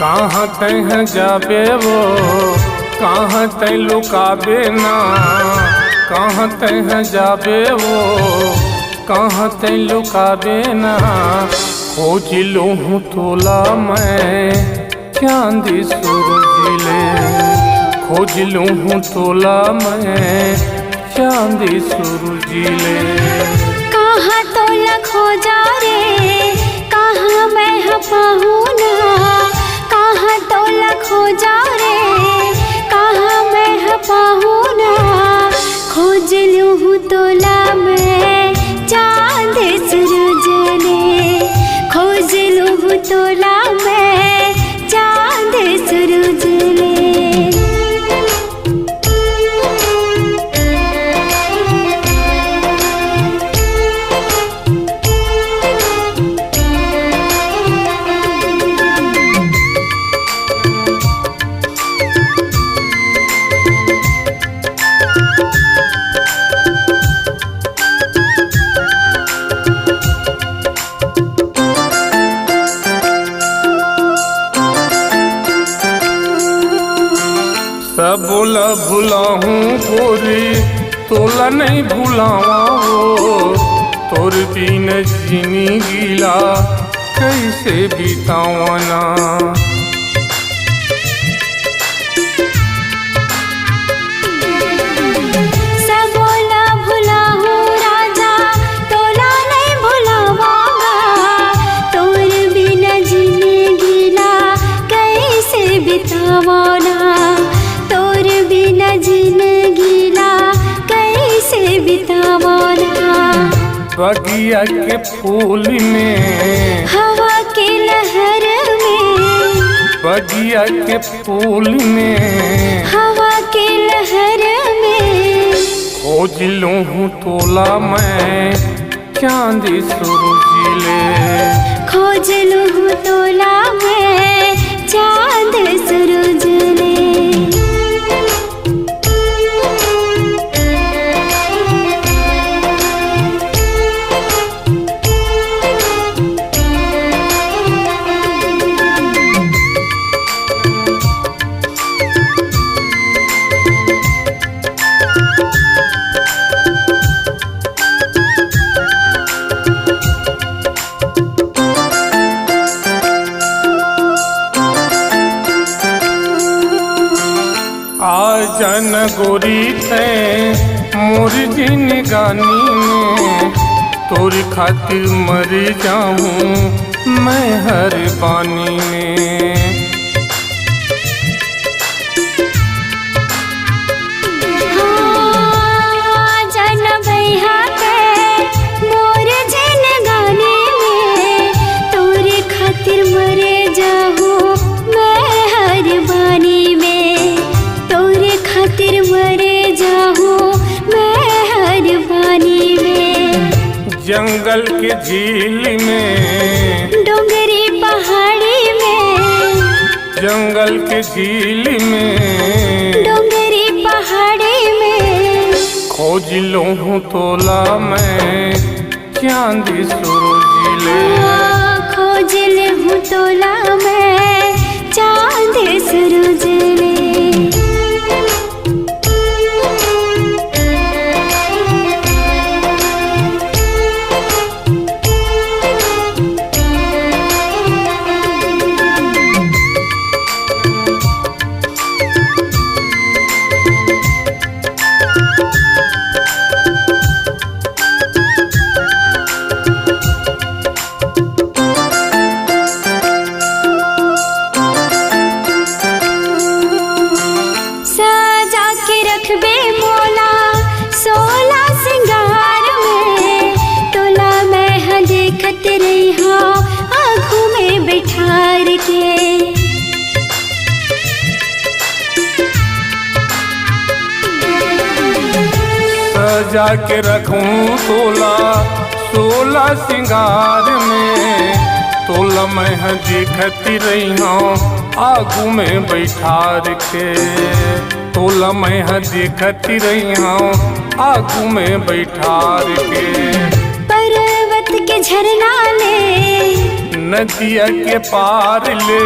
कहाँ तह जाबे वो कहाँ तय लुकाबे ना, कहाँ तह जाबे वो कहाँ तय लुकाबे ना। खोज लूँ तोला मैं चांदी सूरजिले, खोज लूँ तोला मैं चांदी सूरजिले। कहाँ तोला खोजा रे कहाँ मैं पाऊँ ना, कहाँ तोला खोजा रे कहाँ मैं पाऊँ ना। खोज लूँ तोला मैं चांद सूरजले, खोज लूँ तोला मैं चांद सूरजले। सब बोला भुलाऊं गोरी तोला नहीं भुलावा वो, तोर बिन जीनी गीला कैसे बितावा ना। सब बोला भुलाऊं राजा तोला नहीं भुलावांगा, तोर बिन जीनी गीला कैसे बितावा ना, तोर बिना जिंदगीला कैसे बितावा ना। बगिया के फूल में हवा के लहर में, बगिया के फूल में हवा के लहर में। खोज लूँ तोला मैं चांदी सूरजिले, खोज लूँ तोला मैं चांद सूरजले। जन गोरी थे मोर जिन गानी में, तोर खातिर मर जाऊं मैं हर पानी में। जन भैया के मोर जिन गाने में, तोर खातिर मरे जाऊं मैं हर बानी में, तोर खातिर मरे जाऊं मैं हर पानी में। जंगल के झील में डोंगरी पहाड़ी में, जंगल के झील में डोंगरी पहाड़ी में। खोज लूँ तोला मैं चांदी सूरजिले, खोज लूँ तोला मैं चांद सूरजले। सजा के रखूं तोला 16 सिंगार में। तोला मैं देखती रही हूँ आगू में बैठार के। तोला मैं देखती रही हूँ आगू में बैठार के। पर्वत के झरना ले, नदिया के पार ले।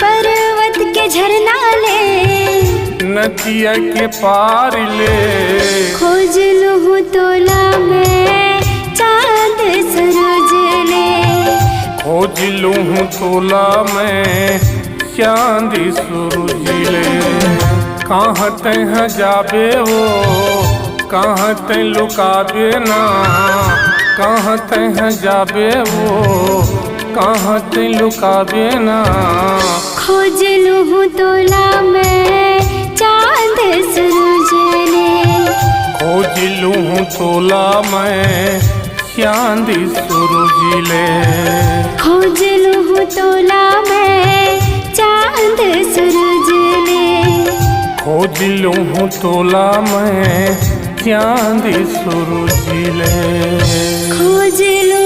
पर्वत के झरना ले, नदिया के पार ले। खोज लूँ तोला मैं चांद सूरज ले। खोज लूँ तोला मैं चांद सूरज ले। कहाँ तह जाबे वो, कहाँ तह लुकाबे ना। कहाँ तह जाबे वो, कहाँ तह लुकाबे ना। खोज लूँ तोला मैं चांद सूरज ले। खोज लूँ तोला मैं चांद सूरज ले। खोज लूँ तोला मैं चांद सूरज ले। खोज लूँ तोला मैं चांद सूरज ले। खोज लूँ